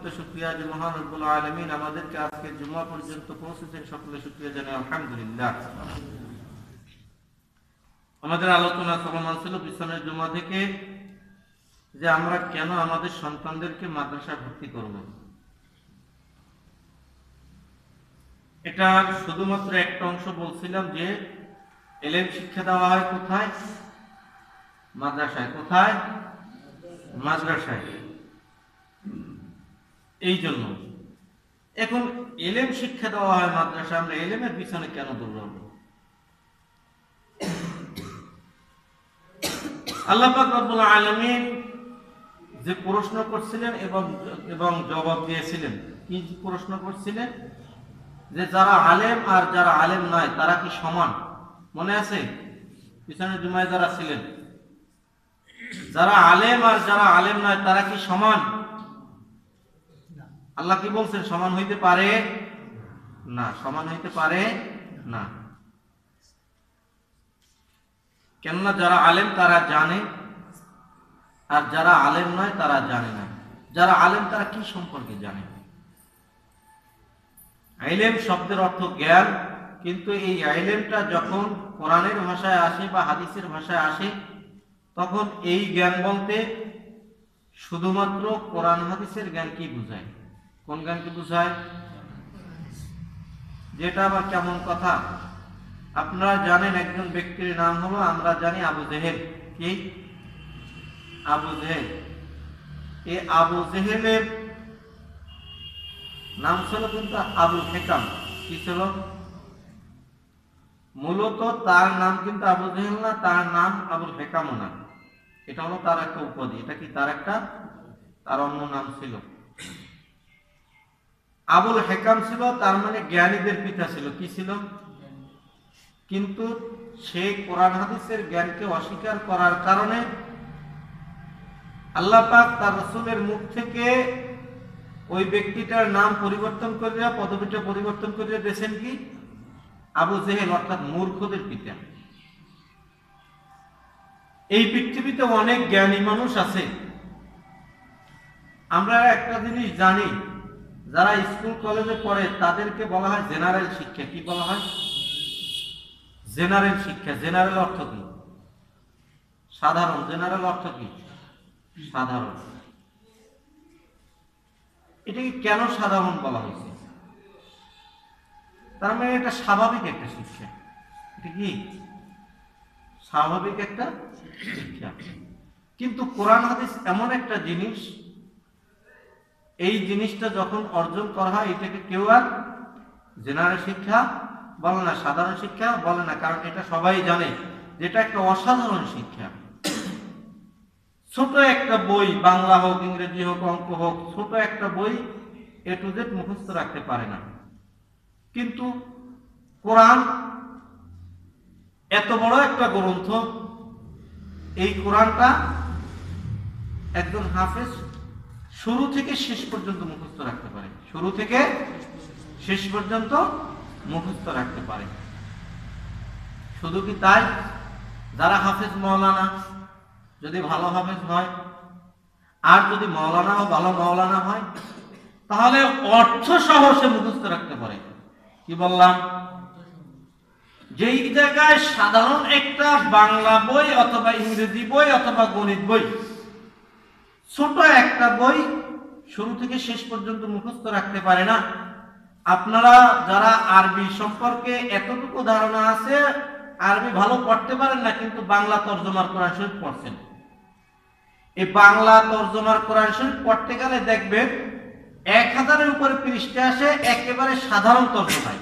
অগণিত শুকরিয়া যে মহান রব্বুল আলামিন আমাদেরকে আজকে জুমা পর্যন্ত পৌঁছেছেন। সকলে শুকরিয়া জানাই আলহামদুলিল্লাহ। আমাদের আলোচনা চলমান ছিল পিছনের জুমা থেকে যে আমরা কেন আমাদের সন্তানদেরকে মাদ্রাসা ভর্তি করব। এটা শুধুমাত্র একটা অংশ বলছিলাম যে ইলম শিক্ষা দেওয়া হয় কোথায়? মাদ্রাসায়। কোথায়? মাদ্রাসায়। এই জন্য এখন ইলম শিক্ষা দেওয়া হয় মাদ্রাসায়, আমরা ইলমের পিছনে কেন দৌড়াব? আল্লাহ পাক রব্বুল আলামিন যে প্রশ্ন করছিলেন এবং জবাব দিয়েছিলেন, কি প্রশ্ন করছিলেন? যে যারা আলেম আর যারা আলেম নয় তারা কি সমান? মনে আছে পিছনের জুমায় যারা ছিলেন? যারা আলেম আর যারা আলেম নয় তারা কি সমান? আল্লাহ কি বলছেন? সমান হইতে পারে না, সমান হইতে পারে না। কেননা যারা আলেম তারা জানে আর যারা আলেম নয় তারা জানে না। যারা আলেম তারা কি সম্পর্কে জানে? ইলম শব্দের অর্থ জ্ঞান, কিন্তু এই ইলমটা যখন কোরআনের ভাষায় আসে বা হাদিসের ভাষায় আসে তখন এই জ্ঞান বলতে শুধুমাত্র কোরআন হাদিসের জ্ঞান কি বোঝায়? কোন জ্ঞানকে বোঝায়? যেটা আবার কেমন কথা, আপনারা জানেন একজন ব্যক্তির নাম হলো, আমরা জানি আবু জেহেল। কি? আবু জেহেল। এই আবু জেহেলের নাম ছিল কিন্তু আবুল হেকাম। কি ছিল? মূলত তার নাম কিন্তু আবু জেহেল না, তার নাম আবুল হেকামও না। এটা হলো তার একটা উপাধি। এটা কি তার অন্য নাম ছিল? আবুল হেকাম ছিল, তার মানে জ্ঞানীদের পিতা ছিল। কি ছিল? কিন্তু সে কোরআন হাদিসের জ্ঞানকে অস্বীকার করার কারণে আল্লাহ পাক তার রাসূলের মুখ থেকে ওই ব্যক্তিটার নাম পরিবর্তন করে, পদবিটা পরিবর্তন করে দিয়েছেন কি? আবু জেহেল, অর্থাৎ মূর্খদের পিতা। এই পৃথিবীতে অনেক জ্ঞানী মানুষ আছে। আমরা একটা জিনিস জানি, যারা স্কুল কলেজে পড়ে তাদেরকে বলা হয় জেনারেল শিক্ষা। কি বলা হয়? জেনারেল শিক্ষা। জেনারেল অর্থ কি? সাধারণ। জেনারেল অর্থ কি? সাধারণ। এটাকে কেন সাধারণ বলা হয়েছে? তার মানে এটা স্বাভাবিক একটা শিক্ষা। এটা কি? স্বাভাবিক একটা শিক্ষা। কিন্তু কোরআন হাদিস এমন একটা জিনিস, এই জিনিসটা যখন অর্জন করা হয় এটাকে কেউ আর জেনারেল শিক্ষা বলে না, সাধারণ শিক্ষা বলে না। কারণ এটা সবাই জানে যেটা একটা অসাধারণ শিক্ষা। ছোট একটা বই, বাংলা হোক, ইংরেজি হোক, অঙ্ক হোক, ছোট একটা বই এ টু জেড মুখস্থ রাখতে পারে না। কিন্তু কোরআন এত বড় একটা গ্রন্থ, এই কোরআনটা একজন হাফেজ শুরু থেকে শেষ পর্যন্ত মুখস্থ রাখতে পারে। শুরু থেকে শেষ পর্যন্ত মুখস্থ রাখতে পারে। শুধু কি তাই? যারা হাফেজ মাওলানা, যদি ভালো হাফেজ হয় আর যদি মাওলানাও ভালো মাওলানা হয়, তাহলে অর্থ সহ সে মুখস্থ রাখতে পারে। কি বললাম? যেই জায়গায় সাধারণ একটা বাংলা বই অথবা ইংরেজি বই অথবা গণিত বই, ছোট একটা বই শুরু থেকে শেষ পর্যন্ত মুখস্থ রাখতে পারে না। আপনারা যারা আরবি সম্পর্কে এতটুকু ধারণা আছে, আরবি ভালো পড়তে পারেন না কিন্তু বাংলা তরজমার কোরআন শরীফ পড়ছেন, এই বাংলা তরজমার কোরআন শরীফ পড়তে গেলে দেখবেন 1000-এর উপরে পৃষ্ঠা আসে একেবারে সাধারণ তরজমায়।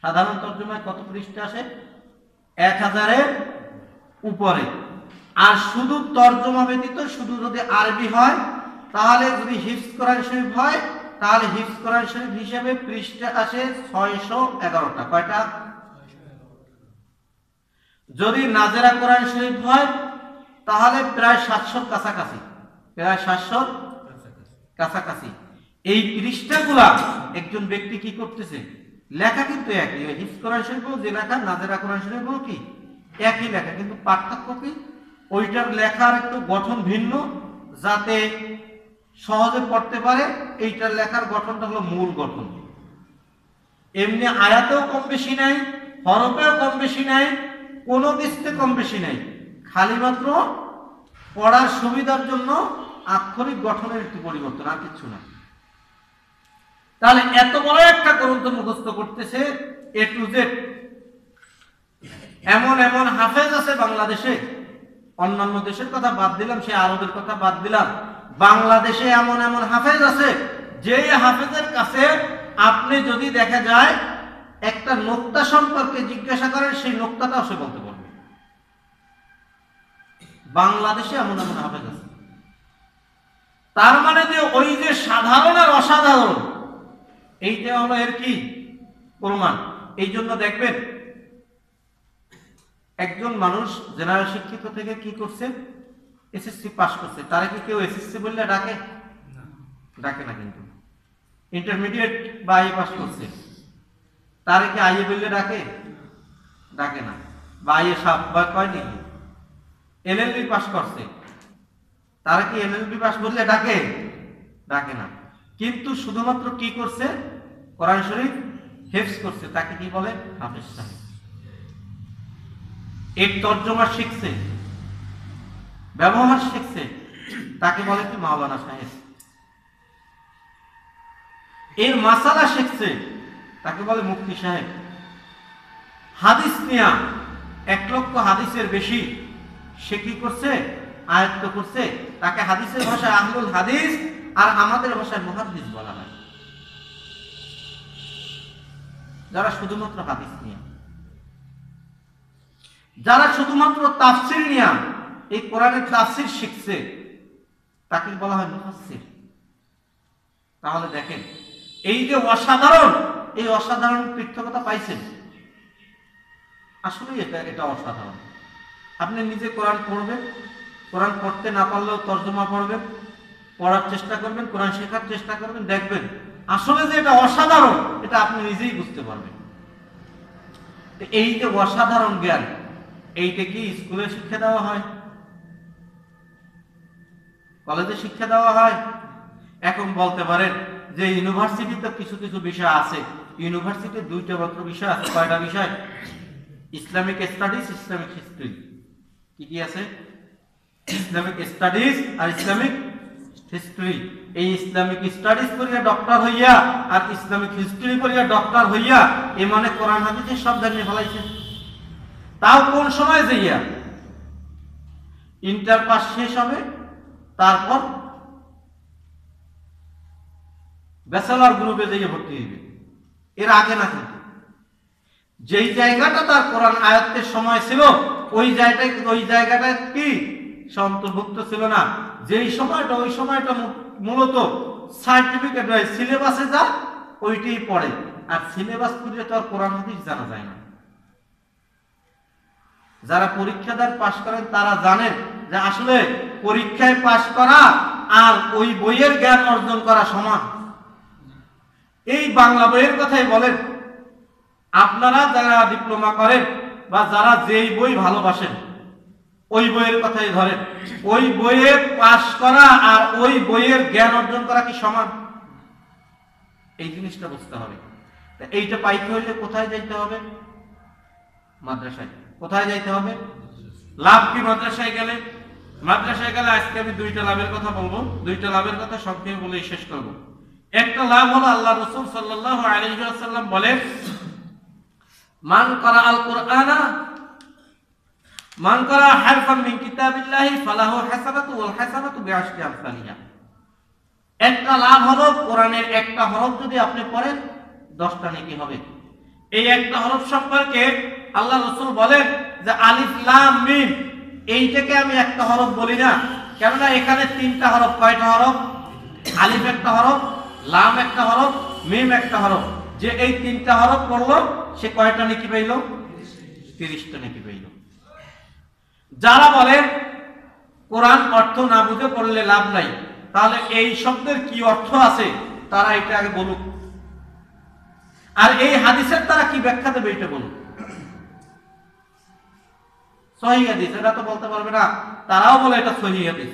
সাধারণ তরজমায় কত পৃষ্ঠা আসে? 1000-এর উপরে। আর শুধু তরজমা ব্যতীত শুধু যদি আরবি হয়, তাহলে যদি হিফজ কোরআন শরীফ হয়, তাহলে হিফজ কোরআন শরীফ হিসেবে পৃষ্ঠা আসে 611টা। কয়টা? যদি নাজেরা কোরআন শরীফ হয় তাহলে প্রায় 700 কাছাকাছি। প্রায় 700 কাছাকাছি। এই পৃষ্ঠাগুলা একজন ব্যক্তি কি করতেছে? লেখা কিন্তু একই। হিফজ কোরআন শরীফও যে লেখা, নাজেরা কোরআন শরীফও কি একই লেখা, কিন্তু পার্থক্য কি? ওইটার লেখার একটু গঠন ভিন্ন, যাতে সহজে পড়তে পারে, এইটার লেখার গঠনটা হলো মূল গঠন। এমনি আয়াতেও কম বেশি নাই, হরফেও কম বেশি নাই, কোনো কিছুতে কম বেশি নাই, খালি মাত্র পড়ার সুবিধার জন্য আক্ষরিক গঠনের একটু পরিবর্তন, আর কিছু না। তাহলে এত বড় একটা গ্রন্থ মুখস্থ করতেছে এ টু জেড। এমন এমন হাফেজ আছে বাংলাদেশে, অন্যান্য দেশের কথা বাদ দিলাম, সে আরবের কথা বাদ দিলাম, বাংলাদেশে এমন এমন হাফেজ আছে যে হাফেজের কাছে আপনি যদি দেখা যায় একটা নোক্তা সম্পর্কে জিজ্ঞাসা করেন, সেই নোক্তাটাও সে বলতে পারবে। বাংলাদেশে এমন এমন হাফেজ আছে। তার মানে যে ওই যে সাধারণ আর অসাধারণ, এইটা হলো এর কি প্রমাণ। এই জন্য দেখবেন একজন মানুষ জেনারেল শিক্ষিত থেকে কি করছে, এসএসসি পাস করছে, তারা কি কেউ এসএসসি বললে ডাকে? ডাকে না। কিন্তু ইন্টারমিডিয়েট বা আইএ পাস করছে, তারা কি আইএ বললে ডাকে? ডাকে না। বা আইএ সাপ বা কয় নাকি? এলএলবি পাস করছে, তারা কি এলএলবি পাস বললে ডাকে? ডাকে না। কিন্তু শুধুমাত্র কি করছে, কোরআন শরীফ হেফজ করছে, তাকে কি বলে? হাফেজ সাহেব। এর তর্জমা শিখছে, ব্যবহার শিখছে, তাকে বলে কি? মাওলানা সাহেব। এর মাসালা শিখছে, তাকে বলে মুফতি সাহেব। হাদিস নিয়া 1 লক্ষ হাদিসের বেশি সে কি করছে? আয়ত্ত করছে, তাকে হাদিসের ভাষায় আহলুল হাদিস, আর আমাদের ভাষায় মুহাদ্দিস বলা হয়। যারা শুধুমাত্র হাদিস নিয়ে, যারা শুধুমাত্র তাফসীর নিয়ে এই কোরআনের তাফসীর শিখছে, তাকে বলা হয় মুফাসসির। তাহলে দেখেন এই যে অসাধারণ, এই অসাধারণ পৃথকতা পাইছেন, আসলে এটা অসাধারণ। আপনি নিজে কোরআন পড়বেন, কোরআন পড়তে না পারলেও তর্জমা পড়বেন, পড়ার চেষ্টা করবেন, কোরআন শেখার চেষ্টা করবেন, দেখবেন আসলে যে এটা অসাধারণ, এটা আপনি নিজেই বুঝতে পারবেন। এই যে অসাধারণ জ্ঞান, এইটা কি স্কুলে শিক্ষা দেওয়া হয়? কলেজে শিক্ষা দেওয়া হয়? এখন বলতে পারেন যে ইউনিভার্সিটিতে কিছু কিছু বিষয় আছে, ইউনিভার্সিটি 2টা মাত্র বিষয় আছে। কয়টা বিষয়? Islamic studies, Islamic history. কি কি আছে? ইসলামিক স্টাডিজ আর ইসলামিক হিস্ট্রি। এই ইসলামিক স্টাডিজ করিয়া ডক্টর হইয়া আর ইসলামিক হিস্ট্রি করিয়া ডক্টর হইয়া এ মানে কোরআন হাদিসের সব জানিয়ে ফেলাইছে। তাও কোন সময় যাইয়া? ইন্টার পাস শেষ হবে, তারপর ব্যাচেলর গ্রুপে যাইয়া ভর্তি হইবে, এর আগে না। কিন্তু যেই জায়গাটা তার কোরআন আয়াতের সময় ছিল, ওই জায়গাটা কি অন্তর্ভুক্ত ছিল না। যেই সময়টা, ওই সময়টা মূলত সার্টিফিকেট হয়, সিলেবাসে যা ওইটাই পড়ে, আর সিলেবাস পড়লে তো আর কোরআন হাদিস জানা যায় না। যারা পরীক্ষা দেন, পাশ করেন, তারা জানেন যে আসলে পরীক্ষায় পাশ করা আর ওই বইয়ের জ্ঞান অর্জন করা সমান। এই বাংলা বইয়ের কথাই বলেন, আপনারা যারা ডিপ্লোমা করেন বা যারা যেই বই ভালোবাসেন, ওই বইয়ের কথাই ধরেন, ওই বইয়ে পাশ করা আর ওই বইয়ের জ্ঞান অর্জন করা কি সমান? এই জিনিসটা বুঝতে হবে। এইটা পাইতে হইলে কোথায় যাইতে হবে? মাদ্রাসায়। কোথায় যাইতে হবে? লাভ কি মাদ্রাসায় গেলে? মাদ্রাসায় গেলে আজকে আমি 2টা লাভের কথা বলবো, 2টা লাভের কথা সংক্ষেপে বলে শেষ করব। একটা লাভ হলো, আল্লাহ রাসূল সাল্লাল্লাহু আলাইহি ওয়াসাল্লাম বলেন, মান করা আল কুরআনা, মান করা হারফান মিন কিতাবিল্লাহি ফালাহু হাসানাতু ওয়াল হাসানাতু বিআশরি আমসালিহা। একটা লাভ হলো, কোরআনের একটা হরফ যদি আপনি পড়েন 10টা নেকি হবে। এই একটা হরফ সম্পর্কে আল্লাহ রাসূল বলেন যে আলিফ লাম মিম, এইটাকে আমি একটা হরফ বলি না, কেননা এখানে 3টা হরফ। কয়টা হরফ? আলিফ একটা হরফ, লাম একটা হরফ, মিম একটা হরফ। যে এই 3টা হরফ পড়লো সে কয়টা নেকি পাইল? 30টা নেকি পাইল। যারা বলেন কোরআন অর্থ না বুঝে পড়লে লাভ নাই, তাহলে এই শব্দের কি অর্থ আছে তারা এটা আগে বলুক, আর এই হাদিসের তারা কি ব্যাখ্যা দেবে এটা বলুক। সহিহ হাদিস এটা তো বলতে পারবে না, তারাও বলে এটা সহিহ হাদিস।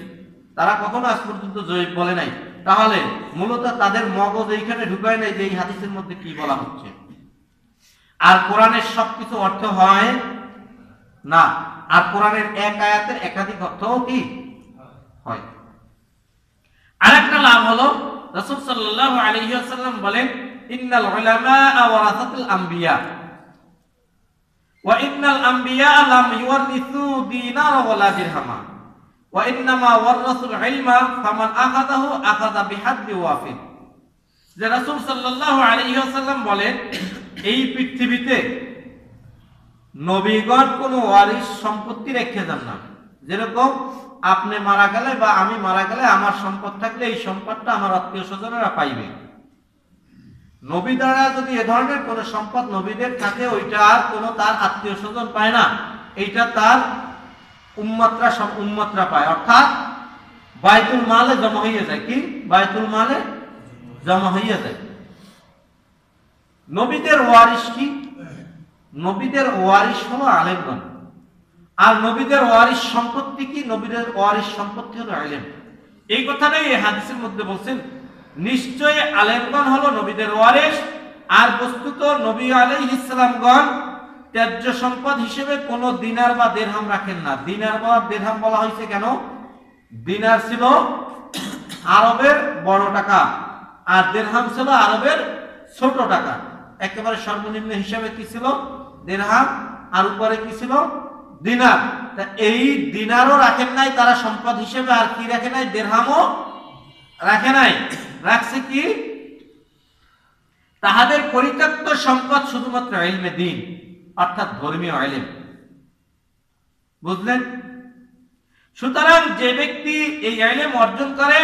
তারা কখনো আজ পর্যন্ত জয়ীফ বলে নাই, তাহলে মূলত তাদের মগজ এইখানে ঢুকায় নাই যে এই হাদিসের মধ্যে কি বলা হচ্ছে। আর কোরআনের সবকিছু অর্থ হয় না, আর কোরআনের এক আয়াতের একাধিক অর্থও কি হয়। আরেকটা লাভ হলো রাসূল সাল্লাল্লাহু আলাইহি ওয়াসাল্লাম বলেন, ইন্নাল উলামা ওয়ারাসাতুল আম্বিয়া ওয়া ইন্নাল আম্বিয়া লাম ইউরিসু দিনার ওয়ালা দিরহামা ওয়া ইন্নামা ওয়ারাসুল ইলমা ফামান আখাযাহু আখাযা বিহাদ্দি ওয়াফিদ। যে রাসূল সাল্লাল্লাহু আলাইহি ওয়াসাল্লাম বলেন, এই পৃথিবীতে নবীগণ কোনো ওয়ারিস সম্পত্তি রেখে যান না। যেরকম আপনি মারা গেলে বা আমি মারা গেলে আমার সম্পদ থাকলে এই সম্পদটা আমার আত্মীয় স্বজনেরা পাইবে। নবী দ্বারা যদি এ ধরনের কোন সম্পদ নবীদের থাকে, ওইটা আর কোনো তার আত্মীয় স্বজন পায় না, এইটা তার উম্মতরা পায়, অর্থাৎ বাইতুল মালে জমা হইয়া যায়। কি বাইতুল মালে জমা হইয়া যায়। নবীদের ওয়ারিস কি? নবীদের ওয়ারিস হলো আলেমগণ। আর নবীদের ওয়ারিস সম্পত্তি কি? নবীদের ওয়ারিস সম্পত্তি হলো ইলম। এই কথাটাই এই হাদিসের মধ্যে বলছেন, নিশ্চয়ই আলেমগণ হলো নবীদের ওয়ারিস। আর বস্তুত নবী আলাইহিস সালামগণ ত্যায্য সম্পদ হিসেবে কোনো দিনার বা দিরহাম রাখেন না। দিনার বা দিরহাম বলা হয়েছে কেন? দিনার ছিল আরবের বড় টাকা, আর দিরহাম ছিল আরবের ছোট টাকা। একেবারে সর্বনিম্ন হিসাবে কি ছিল? দিরহাম, আর উপরে কি ছিল? দিনার। তা এই দিনারও রাখেন নাই তারা সম্পদ হিসেবে, আর কি রাখে নাই? দিরহামও রাখে নাই। রাখছে কি? তাহাদের পরিত্যক্ত সম্পদ শুধুমাত্র ইলমে দ্বীন, অর্থাৎ ধর্মীয় ইলম। বুঝলেন? সুতরাং যে ব্যক্তি এই ইলম অর্জন করে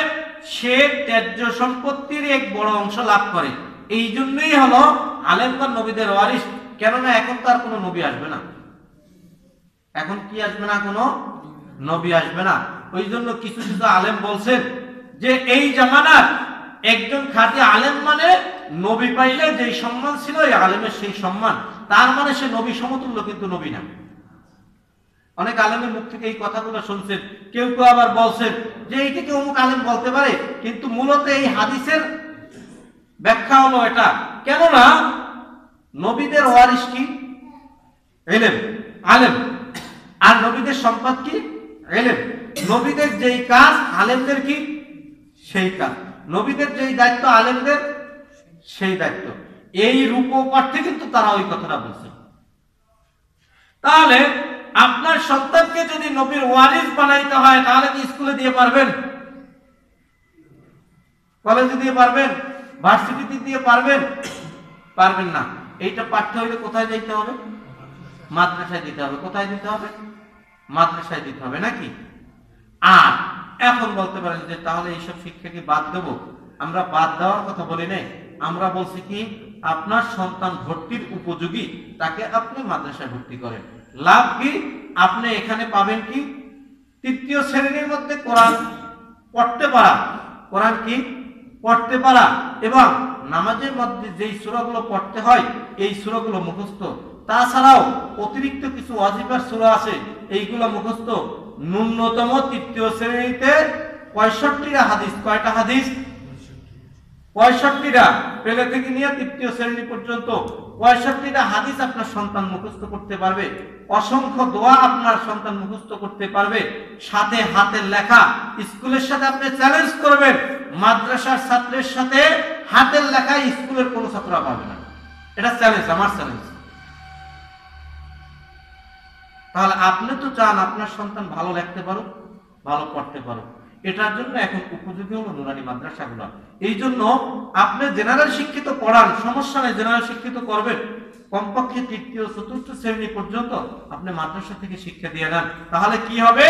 সে ত্যায্য সম্পত্তির এক বড় অংশ লাভ করে। এই জন্যই হলো আলেমগণ নবীদের ওয়ারিস। কেননা এখন তো আর কোনো নবী আসবে না। এখন কি আসবে না? কোনো নবী আসবে না। ওই জন্য কিছু কিছু আলেম বলছেন যে এই জামানার একজন খাঁটি আলেম মানে নবী পাইলে যেই সম্মান ছিল এই আলেমের সেই সম্মান, তার মানে সে নবী সমতুল্য, কিন্তু নবী না। অনেক আলেমের মুখ থেকে এই কথাগুলো শুনছেন। কেউ কেউ আবার বলছেন যে এইটাকে অমুক আলেম বলতে পারে, কিন্তু মূলত এই হাদিসের ব্যাখ্যা হলো এটা। কেননা নবীদের ওয়ারিস কি? ইলম, আলেম। আর নবীদের সম্পদ কি? ইলম। নবীদের যেই কাজ আলেমদের কি? সেই কাজ। নবীদের যেই দায়িত্ব আলেমদের সেই দায়িত্ব। এই রূপ অর্থে কিন্তু তারা ওই কথাটা বলছে। তাহলে আপনার সন্তানকে যদি নবীর ওয়ারিস বানাইতে হয়, তাহলে কি স্কুলে দিয়ে পারবেন? কলেজে দিয়ে পারবেন? ভার্সিটিতে দিয়ে পারবেন? পারবেন না। এইটা পাঠ্য হইলে কোথায় যাইতে হবে? মাদ্রাসায় দিতে হবে। কোথায় দিতে হবে? মাদ্রাসায় দিতে হবে, নাকি? আর এখন বলতে পারেন যে তাহলে এইসব শিক্ষা কি বাদ দেবো? আমরা বাদ দেওয়ার কথা বলি নাই। আমরা বলছি কি, আপনার সন্তান ভর্তির উপযোগী, তাকে আপনি মাদ্রাসায় ভর্তি করেন। লাভ কি? আপনি এখানে পাবেন কি? তৃতীয় শ্রেণীর মধ্যে কোরআন পড়তে পারা। কোরআন কি? পড়তে পারা। এবং নামাজের মধ্যে যেই সূরাগুলো পড়তে হয় এই সূরাগুলো মুখস্থ। তাছাড়াও অতিরিক্ত কিছু ওয়াজিফার সূরা আছে, এইগুলো মুখস্থ। ন্যূনতম তৃতীয় শ্রেণীতে 65টা হাদিস। কয়টা হাদিস? 65টা। পেলে থেকে নিয়ে তৃতীয় শ্রেণী পর্যন্ত 65টা হাদিস আপনার সন্তান মুখস্থ করতে পারবে। অসংখ্য দোয়া আপনার সন্তান মুখস্থ করতে পারবে। সাথে হাতের লেখা। স্কুলের সাথে আপনি চ্যালেঞ্জ করবেন, মাদ্রাসার ছাত্রের সাথে হাতের লেখা স্কুলের কোনো ছাত্র পাবে না। এটা চ্যালেঞ্জ, আমার চ্যালেঞ্জ। তাহলে আপনি তো চান আপনার সন্তান ভালো লিখতে পারুক, ভালো পড়তে পারুক। এটার জন্য এখন উপযোগী হলো নুরানি মাদ্রাসাগুলো। এই জন্য আপনি জেনারেল শিক্ষিত পড়ান, সমস্যা নেই, জেনারেল শিক্ষিত করবেন। কমপক্ষে তৃতীয় চতুর্থ শ্রেণী পর্যন্ত আপনি মাদ্রাসা থেকে শিক্ষা দিয়ে দেন। তাহলে কি হবে?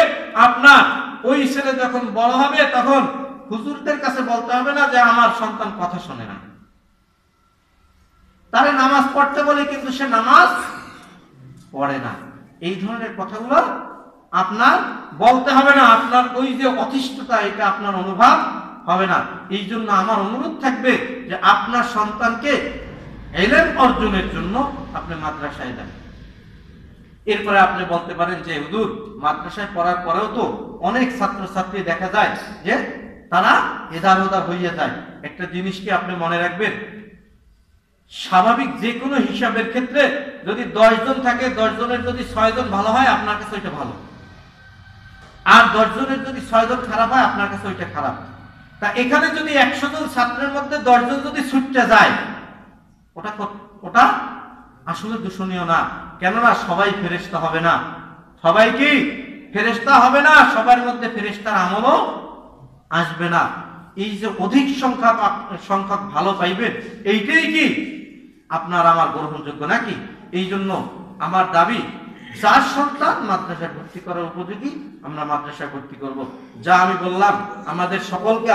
আপনার ওই ছেলে যখন বড় হবে তখন হুজুরদের কাছে বলতে হবে না যে আমার সন্তান কথা শোনে না। তারে নামাজ পড়তে বলে কিন্তু সে নামাজ পড়ে না। এই ধরনের কথাগুলো আপনার বলতে হবে না। আপনার ওই যে অতিষ্ঠতা, এটা আপনার অনুভব হবে না। এই জন্য আমার অনুরোধ থাকবে যে আপনার সন্তানকে ইলম অর্জনের জন্য আপনি মাদ্রাসায় দেন। এরপরে আপনি বলতে পারেন যে হুজুর মাদ্রাসায় পড়ার পরেও তো অনেক ছাত্রছাত্রী দেখা যায় যে তারা এদার ওদার হইয়া যায়। একটা জিনিস কি আপনি মনে রাখবেন, স্বাভাবিক যে কোনো হিসাবের ক্ষেত্রে যদি 10 জন থাকে, 10 জনের যদি 6 জন ভালো হয় আপনার কাছে ওইটা ভালো, আর 10 জনের যদি 6 জন খারাপ হয় আপনার কাছে ওইটা খারাপ। তা এখানে যদি 100 জন ছাত্রের মধ্যে 10 জন যদি ছুটতে যায়, ওটা আসলে দূষণীয় না। কেননা সবাই ফেরেশতা হবে না, সবাই কি ফেরেশতা হবে না, সবার মধ্যে ফেরেশতার আমলও আসবে না। এই যে অধিক সংখ্যক ভালো পাইবেন, এইটাই কি আপনার আমার গ্রহণযোগ্য নাকি? এই জন্য আমার দাবি, যার সন্তান মাদ্রাসায় ভর্তি করার উপযোগী আমরা মাদ্রাসায় ভর্তি করব। যা আমি বললাম আমাদের সকলকে